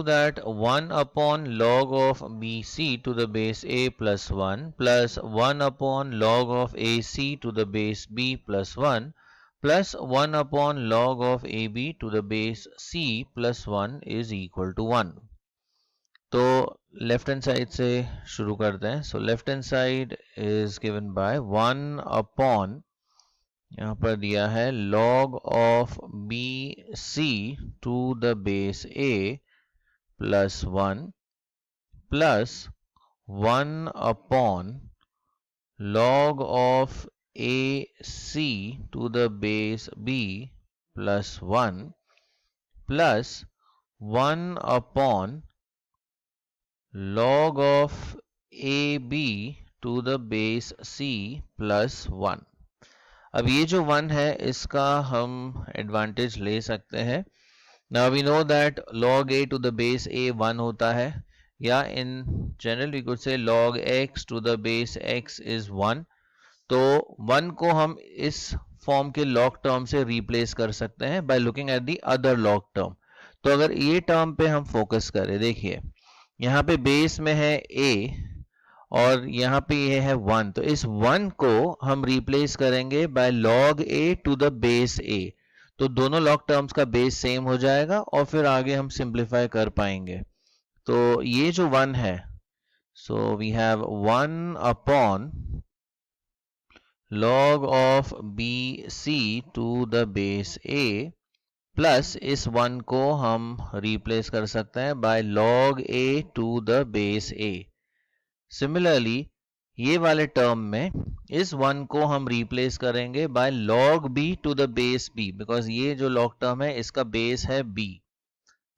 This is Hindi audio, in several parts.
that 1 upon log of BC to the base A plus 1 plus 1 upon log of AC to the base B plus 1 plus 1 upon log of AB to the base C plus 1 is equal to 1. तो लेफ्ट हैंड साइड से शुरू करते हैं. So left hand side is given by 1 upon, यहाँ पर दिया है log of BC to the base A plus 1 plus 1 upon log of AC to the base B plus 1 plus 1 upon log of AB to the base C plus 1. अब ये जो 1 है इसका हम एडवांटेज ले सकते हैं. Now we know that log a to the base a 1 होता है, या in general we could say log x to the base x is 1. तो 1 को हम इस फॉर्म के log टर्म से रिप्लेस कर सकते हैं by looking at the other log term. तो अगर ये टर्म पे हम फोकस करें, देखिए यहाँ पे बेस में है a और यहाँ पे ये है 1, तो इस 1 को हम रिप्लेस करेंगे by log a to the base a. तो दोनों लॉग टर्म्स का बेस सेम हो जाएगा और फिर आगे हम सिंप्लीफाई कर पाएंगे. तो ये जो 1 है, so we have 1 upon log of BC to the base A plus इस 1 को हम रिप्लेस कर सकते हैं by log A to the base A. Similarly ये वाले टर्म में इस 1 को हम रिप्लेस करेंगे by log b to the base b, because ये जो log टर्म है इसका बेस है b.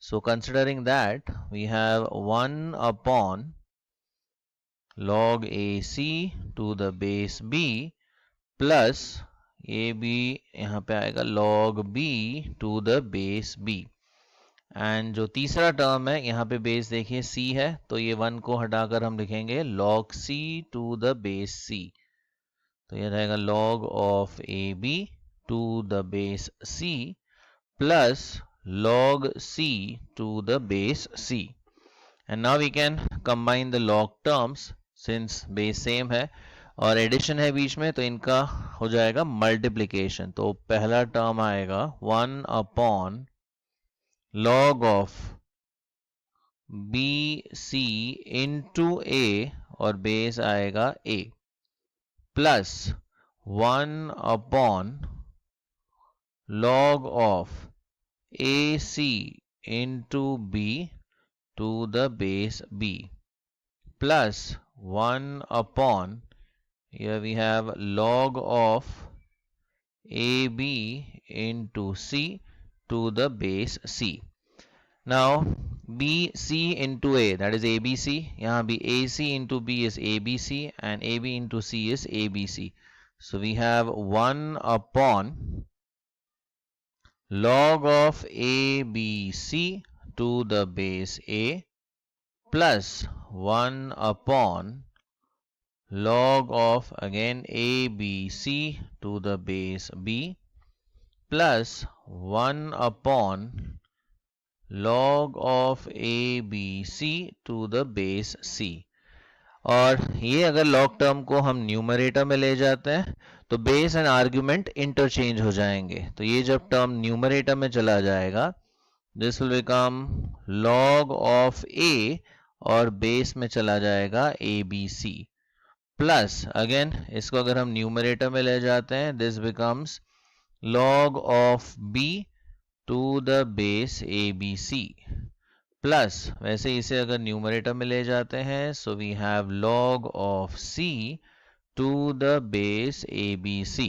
So considering that we have 1 upon log AC to the base b plus ये b यहाँ पे आएगा log b to the base b. And जो तीसरा टर्म है यहाँ पे बेस देखिए c है, तो ये 1 को हटाकर हम लिखेंगे log c to the base c. तो ये रहेगा log of ab to the base c plus log c to the base c. And now we can combine the log terms since base same है और एडिशन है बीच में, तो इनका हो जाएगा मल्टीप्लिकेशन. तो पहला टर्म आएगा 1 upon log of BC into A और बेस आएगा A plus 1 upon log of AC into B to the base B plus 1 upon, here we have log of AB into C to the base C. Now BC into A, that is ABC. यहाँ भी AC into B is ABC and AB into C is ABC. So we have 1 upon log of ABC to the base A plus 1 upon log of again ABC to the base B plus 1 upon log of ABC to the base C. और ये अगर लॉग टर्म को हम न्यूमरेटर में ले जाते हैं तो बेस एंड आर्ग्यूमेंट इंटरचेंज हो जाएंगे. तो ये जब टर्म न्यूमरेटर में चला जाएगा, this will become log of A और बेस में चला जाएगा ABC प्लस अगेन इसको अगर हम न्यूमरेटर में ले जाते हैं, this becomes log of B to the base ABC plus वैसे इसे अगर न्यूमरेटर में ले जाते हैं, so we have log of C to the base ABC.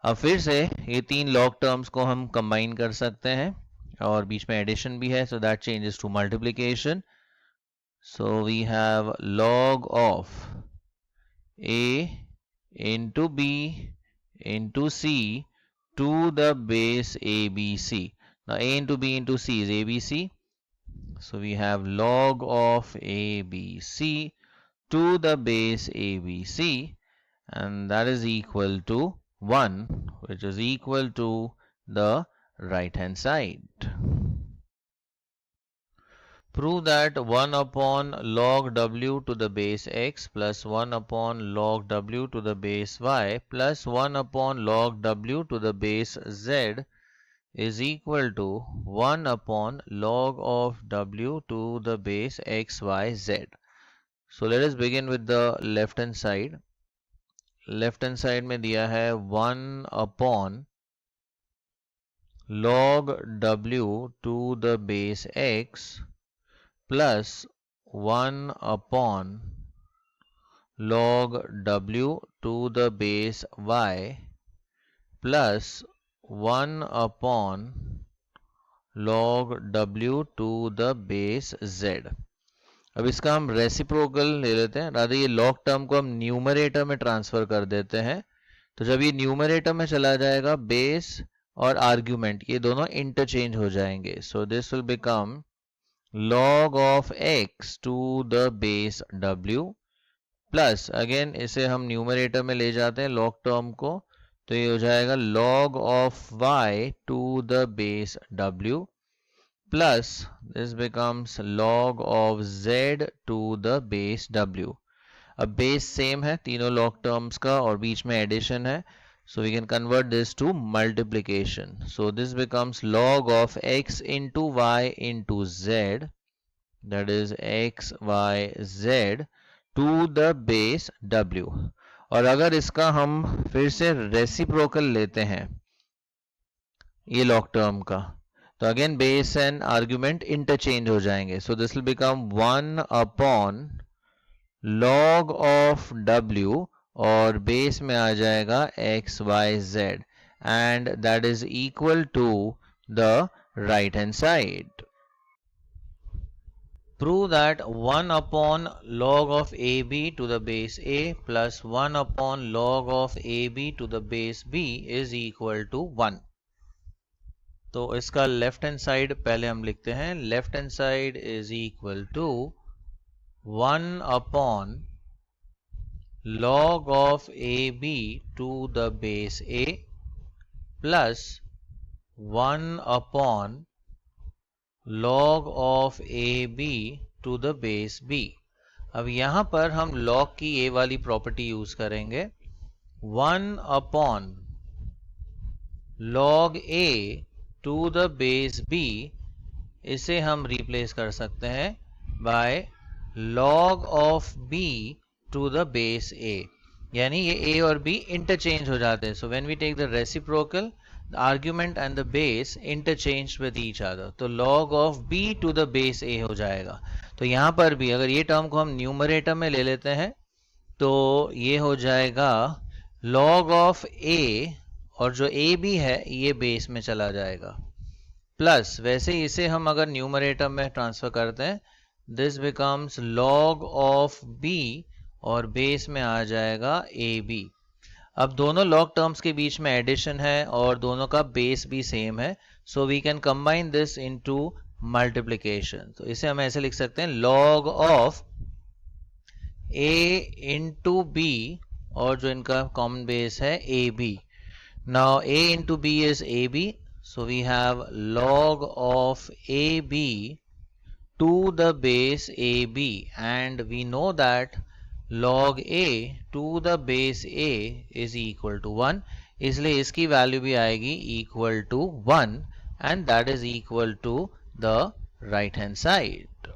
अब फिर से ये तीन लॉग टर्म्स को हम कंबाइन कर सकते हैं और बीच में एडिशन भी है, so that changes to multiplication. So we have log of A into B into C to the base ABC. Now A into B into C is ABC. So we have log of ABC to the base ABC, and that is equal to 1, which is equal to the right hand side. Prove that 1 upon log w to the base x plus 1 upon log w to the base y plus 1 upon log w to the base z is equal to 1 upon log of w to the base x, y, z. So let us begin with the left hand side. Left hand side में दिया है 1 upon log w to the base x plus 1 upon log w to the base y plus 1 upon log w to the base z. अब इसका हम रेसिप्रोकल ले लेते हैं, रादर ये लॉग टर्म को हम न्यूमरेटर में ट्रांसफर कर देते हैं। तो जब ये न्यूमरेटर में चला जाएगा बेस और आर्ग्यूमेंट ये दोनों इंटरचेंज हो जाएंगे। So this will become log of x to the base w plus again इसे हम न्यूमरेटर में ले जाते हैं लॉग टर्म को, तो ये हो जाएगा log of y to the base w plus this becomes log of z to the base w. अब बेस सेम है तीनों लॉग टर्म्स का और बीच में एडिशन है, so we can convert this to multiplication. So this becomes log of x into y into z, that is x y z to the base w. और अगर इसका हम फिर से रेसिप्रोकल लेते हैं ये लॉग टर्म का, तो again base and argument interchange हो जाएंगे। So this will become 1 upon log of w और बेस में आ जाएगा x y z and that is equal to the right hand side. Prove that 1 upon log of ab to the base a plus 1 upon log of ab to the base b is equal to 1. तो इसका लेफ्ट हैंड साइड पहले हम लिखते हैं, left hand side is equal to 1 upon log of ab to the base a plus 1 upon log of ab to the base b. अब यहां पर हम log की ये वाली प्रॉपर्टी यूज करेंगे, 1 upon log a to the base b, इसे हम रिप्लेस कर सकते हैं by log of b to the base a, यानी ये a और b इंटरचेंज हो जाते हैं। So when we take the reciprocal the argument and the base interchange with each other, तो log of b to the base a हो जाएगा। तो यहाँ पर भी अगर ये टर्म को हम न्यूमरेटर में ले लेते हैं तो ये हो जाएगा log ऑफ a और जो a b है ये बेस में चला जाएगा, प्लस वैसे ही इसे हम अगर न्यूमरेटर में ट्रांसफर करते हैं this becomes log of b और बेस में आ जाएगा ab। अब दोनों लॉग टर्म्स के बीच में एडिशन है और दोनों का बेस भी सेम है, so we can combine this into multiplication. तो इसे हम ऐसे लिख सकते हैं log of a into b और जो इनका कॉमन बेस है ab। Now a into b is ab, so we have log of ab to the base ab, and we know that log a to the base a is equal to 1, इसलिए इसकी वैल्यू भी आएगी equal to 1 and that is equal to the right hand side.